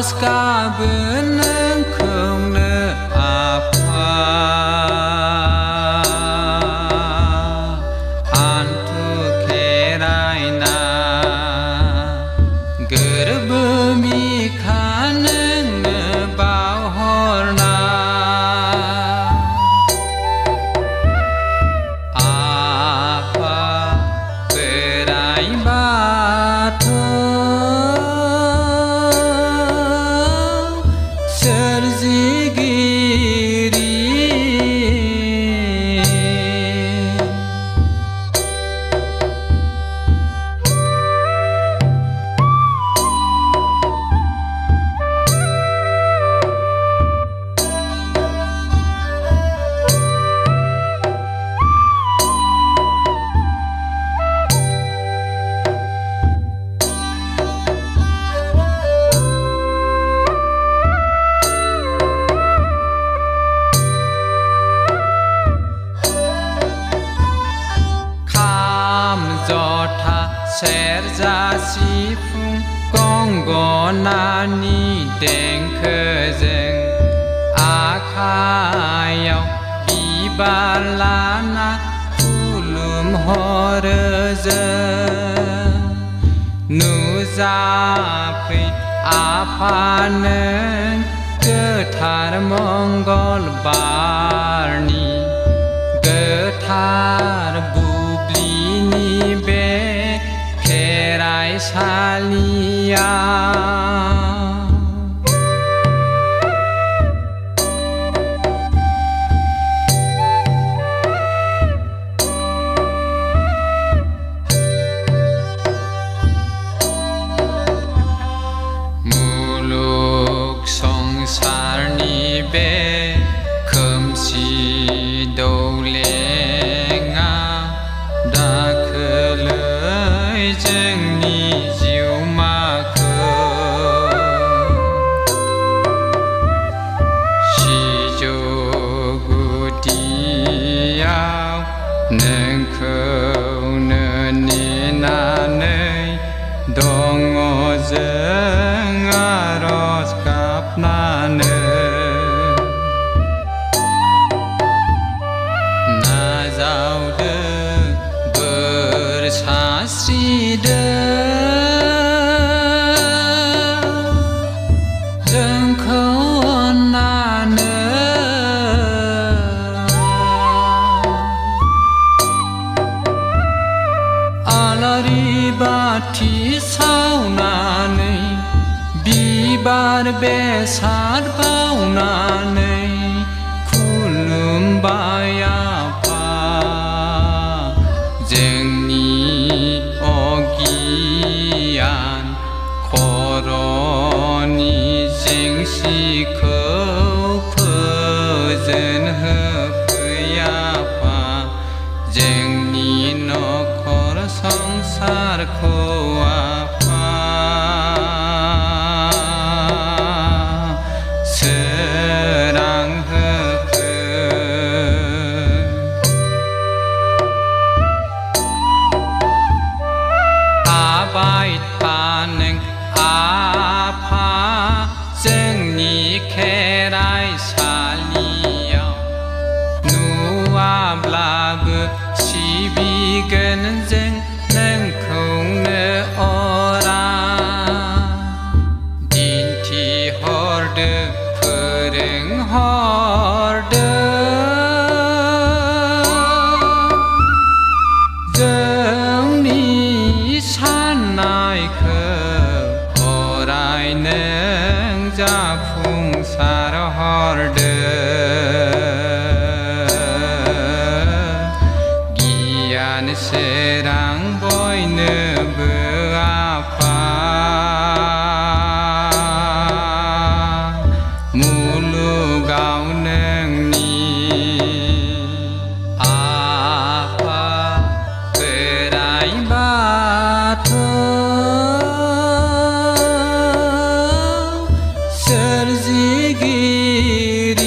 आरज गाबो नोंखौनो आफा हान्थु खेरायना गोरबो बिखा नोंनो बावहरना आफा बोराइ बाथौ सोरजिगिरि जथा सेरजा सिफुं गंगनानि देंखोजों आखायाव बिबार लाना खुलुमहरो जों नुजाफै आफा नों गोथार मंगलबारनि गोथार बुब्लिनि बे खेराइसालियाव मुलुग संसारनि बे खोमसि दौलेङा दाखोलै जोंनि जिउमाखौ सिजौ गुदियाव नोंखौनो नेनानै दङ जों आरज गाबनानै नाजावदो बोर सास्रिदो जोंखौ अननानै आलारि बाथि सावनानै बिबार बेसाद बावनानै खुलुमबाय आफा जोंनि अगियान खर'नि जेंसिखौ फोजोनहोफै आफा जोंनि नखर संसारखौ आफा सोरां होफै थाबाय था नों आफा जोंनि खेराइसालियाव नुवाब्लाबो सिबिगोन जों नोंखौनो अरा दिन्थिहरदो फोरोंहरदो जोंनि साननायखौ अराय नों जाफुंसार हरदो गियान सोरां बयनोबो आफा मुलुगाव नोंनि आफा बोराइ बाथौ सोरजिगिरि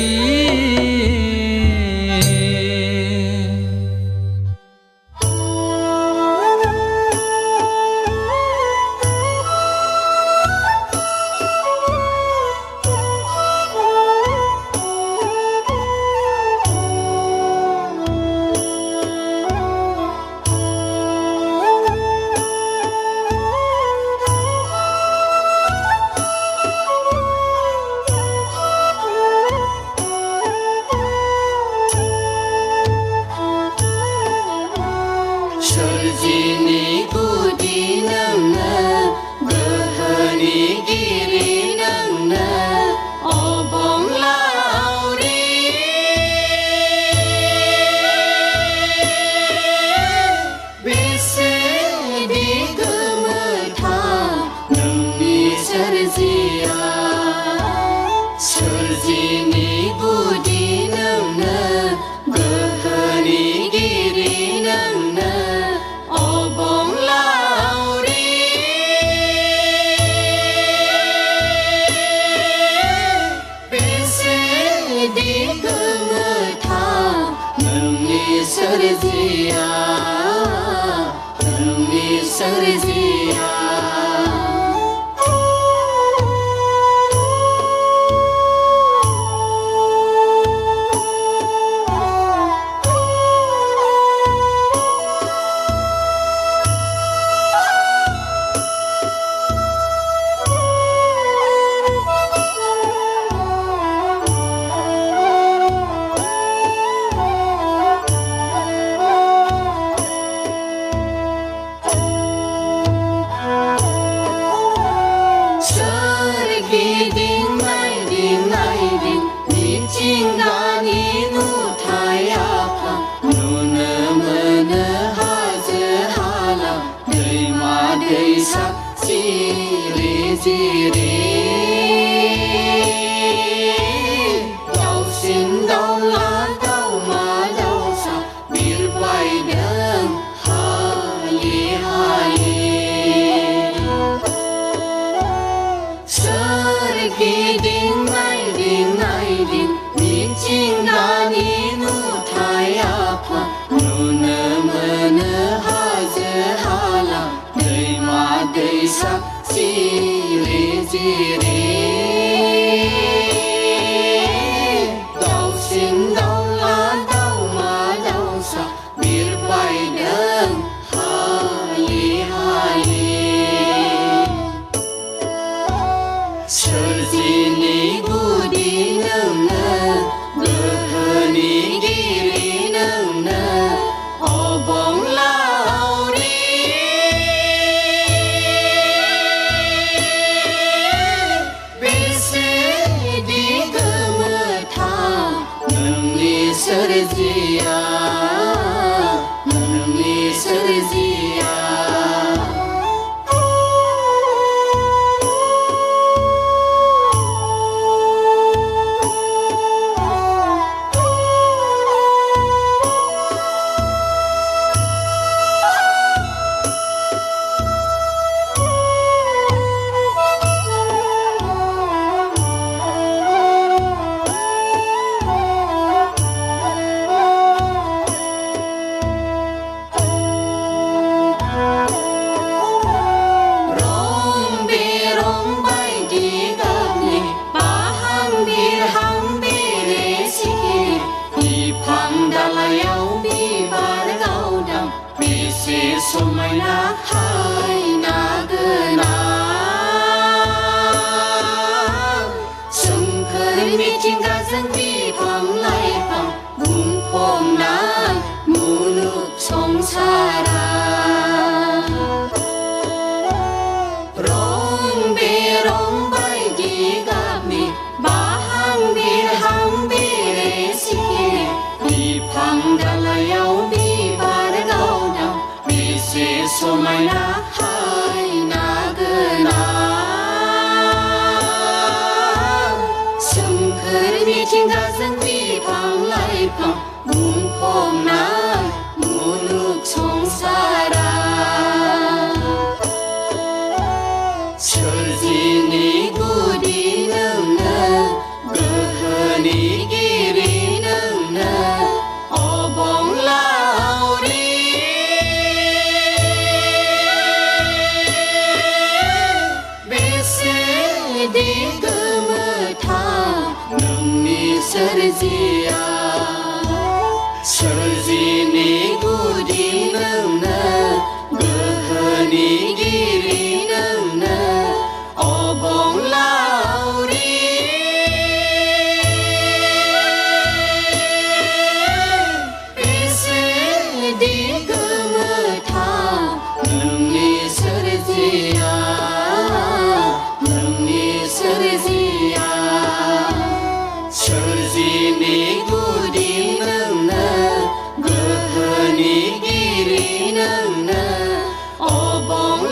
सोरजिनि गुदि नोंनो गोहोनि गिरि नोंनो अबंलावरि बेसेदि गोमोथाव नोंनि सोरजिया नोंनि सोरजिया मिथिंगानि नुथायाव नुनो मोनो हाजो हाला दैमा दैसा जिरि जिरि दाउसिन दाउला दाउमा दाउसा बिरबायदों हायै हायै सोरगिदिं नायदिं नायदिं मिथिंगानि नुथायाव नुनो मोनो हाजो हाला दैमा दैसा जिरि जिरि दाउसिन दाउला दाउमा दाउसा बिरबायदों हायै हायै सोरजिनि गुदि नोंनो गोहोनि गिरि नोंनो अबंलावरि बेसेदि गोमोथाव नोंनि सोरजिया नोंनि सोरजिया समायना हायना गोनां सोमखोर मिथिंगाजों बिफां लाइफां बुंफबनाय मुलुग संसारा रं बेरं बायदि गाबनि बाहां बिरहां बेरे सिखिरि बिफां दालायाव बिबार गावदां बेसे समायना हायना गोनां सोमखोर मिथिंगाजों बिफां लाइफां बुंफबनाय मुलुग संसारा सोरजिनि गुदि नोंनो गोहोनि गिरि नोंनो अबंलावरि बेसेदि गोमोथाव नोंनि सोरजिया सोरजिनि गुदि नोंनो गोहोनि गिरि नोंनो अबंलावरि बेसेदि गोमोथाव नोंनि सोरजिया नोंनि सोरजिया सोरजिनि गुदि नोंनो गोहोनि गिरि नोंनो अबं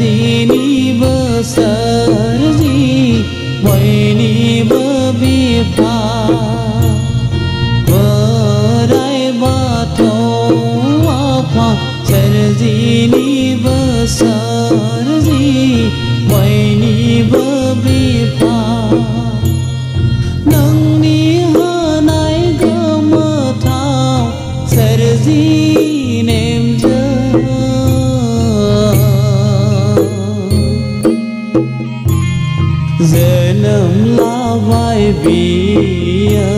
सोरजिनिबो सोरजि बयनिबो बिफा बोराइ बाथौ आफा सोरजिनिबो सोरजि बयनिबो बिफा नोंनि होनाय गोमोथाव सोरजि नेमजों जोनोम लाबाय बियो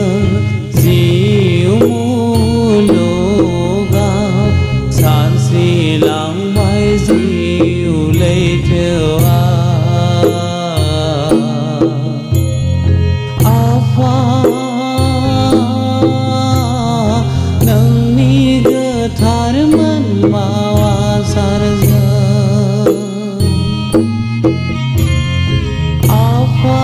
जिउ मुलुगाव सानस्रिलांबाय जिउ लैथोआ आफा नोंनि गोथार मोनमाव आसारजों आफा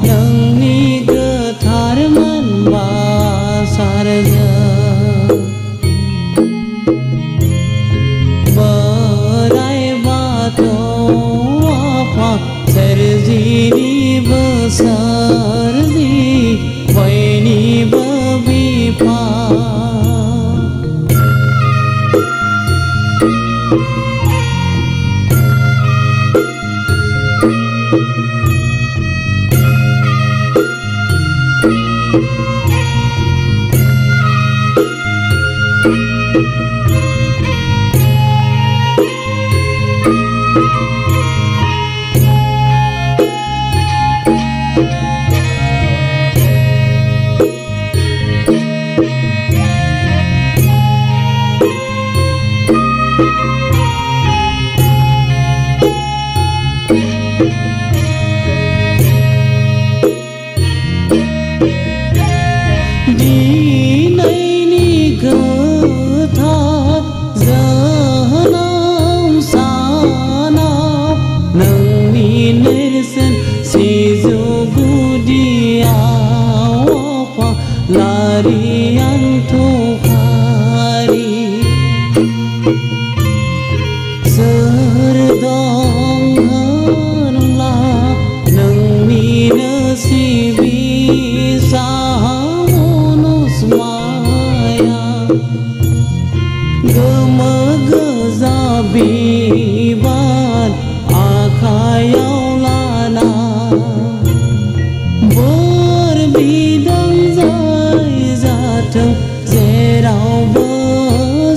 नोंनि गोथार मोनमाव आसारजों बोराइ बाथौ आफा सोरजिनिबो सोरजि बयनिबो बिफा दिनैनि गोथार जोनोम सानाव नोंनि नेरसोन सिजौ गुदियाव आफा लारियान थखारि सोर दं होनब्ला नोंनिनो सिबिसा माया गोमो गोजा बिबार आखायाव लाना बोर बिदां जाय जाथों जेरावबो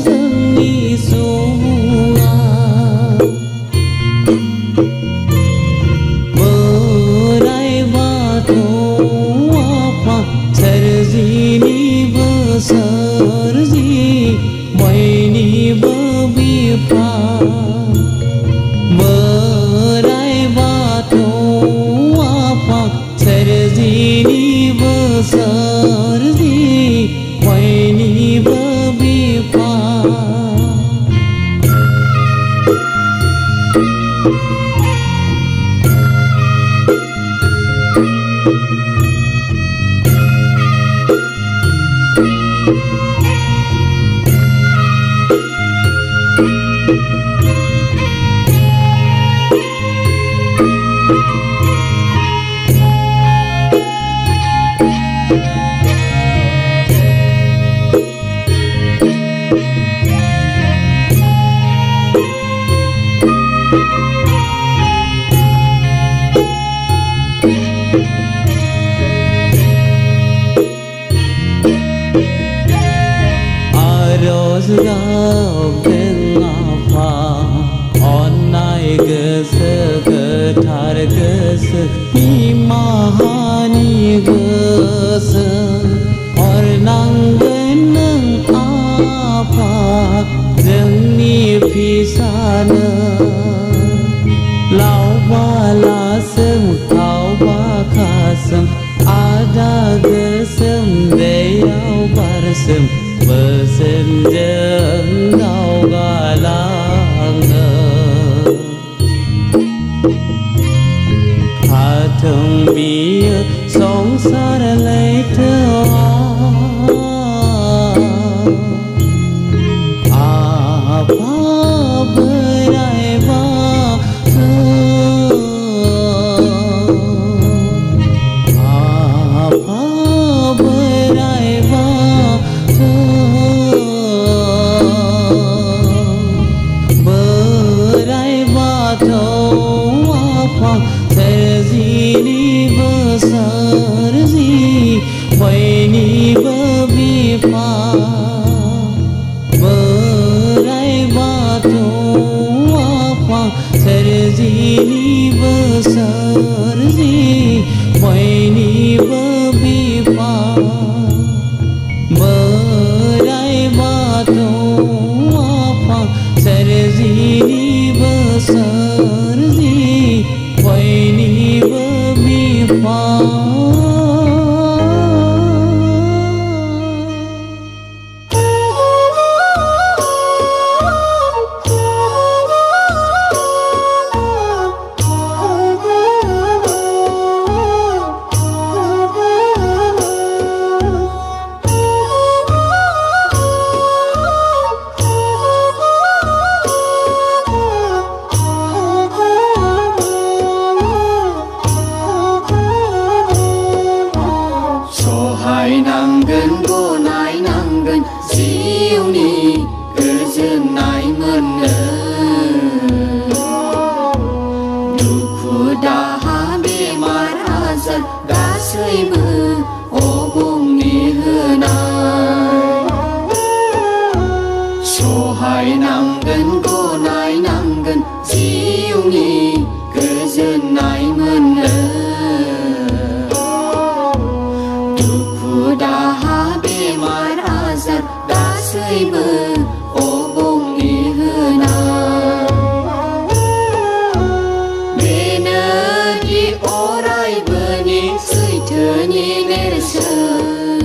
जोंनि सुबुङा बोराइ बाथौ आफा सोरजिनिबो सोरजि बयनिबो बिफा बोराइ बाथौ आफा सोरजिनिबो सोरजि बयनिबो बिफा आरज गाबदों आफा अननाय गोसो गोथार गोसो निमाहानि गोसो हरनांगोन नों आफा जोंनि फिसानो लावबालासोम खावबाखासोम आदा गोसोम दैयाव बारसोम बोसोनजों दावगालांनो हाथों बियो संसार लैथोआव आफा सेरजिनिबो सोरजि बयनिबो बिफा बोराइ बाथौ आफा सेरजिनिबो सोरजि बयनिबो बिफा सहायनांगोन गनायनांगोन जिउनि गोजोननाय मोननो दुखु दाहा बेमार आजार गासैबो अबंनि होनाय सहायनांगोन गनायनांगोन जिउनि गोजोननाय मोननो दाहा बेमार आजार गासैबो अबंनि होनाय बेनोदि अरायबोनि सैथोनि नेरसोन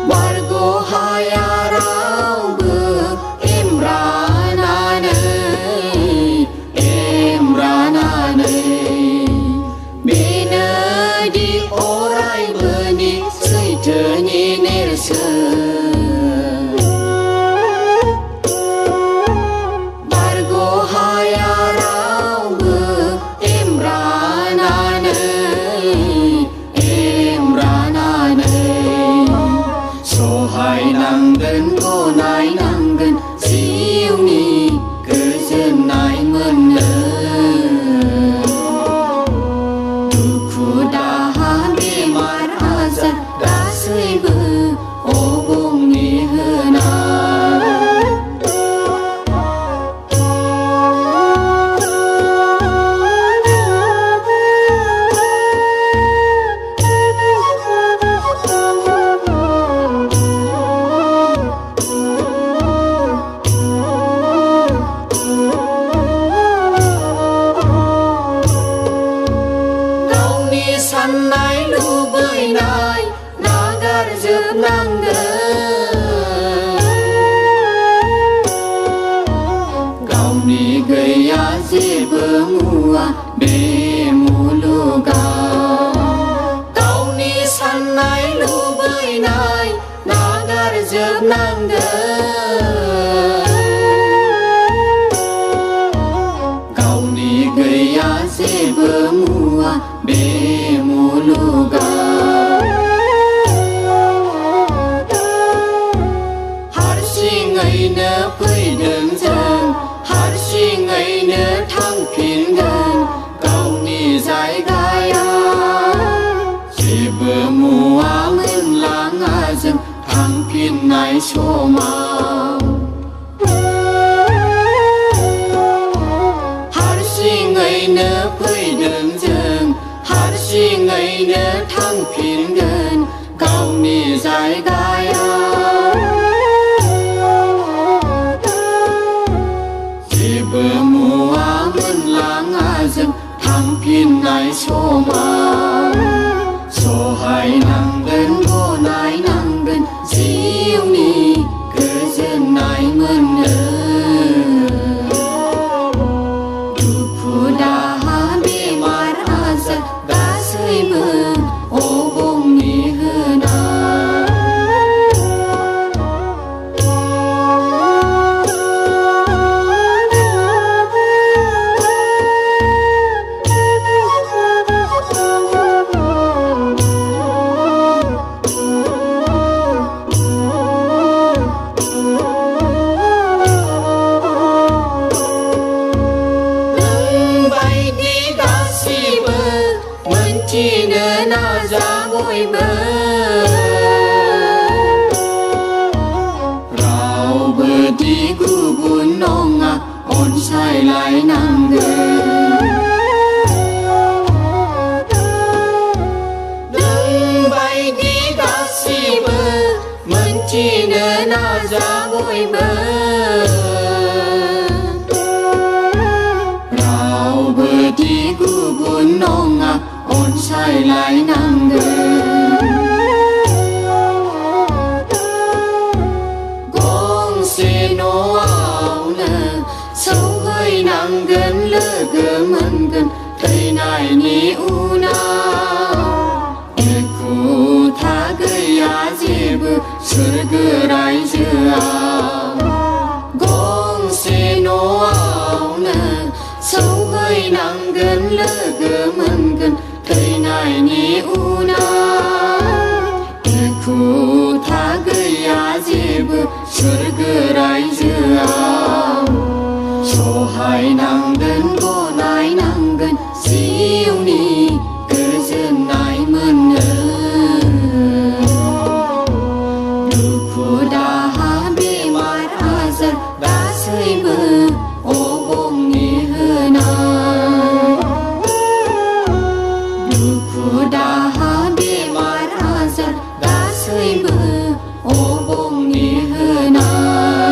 बारग' हाया रावबो एमब्रानानै बेनोदि अरायबोनि सैथोनि नेरसोन बारग' हाया रावबो एमब्रानानै सहायनांगोन गनायनांगोन जिउनि गोजोननाय मोननो दाहा बेमार आजार गासैबो अबंनि होनाय साननाय लुबैनाय नागारजोबनांगोन गावनि गैया जेबो मुवा बे मुलुगाव गावनि साननाय लुबैनाय नागारजोबनांगोन गावनि गैया जेबो मुवा बे मुलुगाव हारसिङैनो फैदों जों हारसिङैनो थांफिनगोन गावनि जायगायाव जेबो मुवा मोनलाङा जों थांफिननाय समाव हारसिङैनो फैदों जों हारसिङैनो थांफिनगोन गावनि जायगायाव जेबो मुवा मोनलाङा जों थांफिननाय समाव सहायनांगोन गनायनांगोन जिउनि सायलायनांगोन नोंबायदि गासिबो मोनथिनो नाजा बयबो रावबोदि गुबुन नङा अनसायलायनांगोन गंसे न'आवनो सौहैनांगोन लोगो मोनगोन थैनायनि उनाव एखुथा गैया जेबो सोरगो रायजोआव गंसे न'आवनो सौहैनांगोन लोगो मोनगोन थैनायनि उनाव एखुथा गैया जेबो सोरगो रायजोआव सहायनांगोन गनायनांगोन जिउनि गोजोननाय मोननो दुखु दाहा बेमार आजार गासैबो अबंनि होनाय दुखु दाहा बेमार आजार गासैबो अबंनि होनाय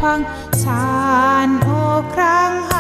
พังสานโอครั้ง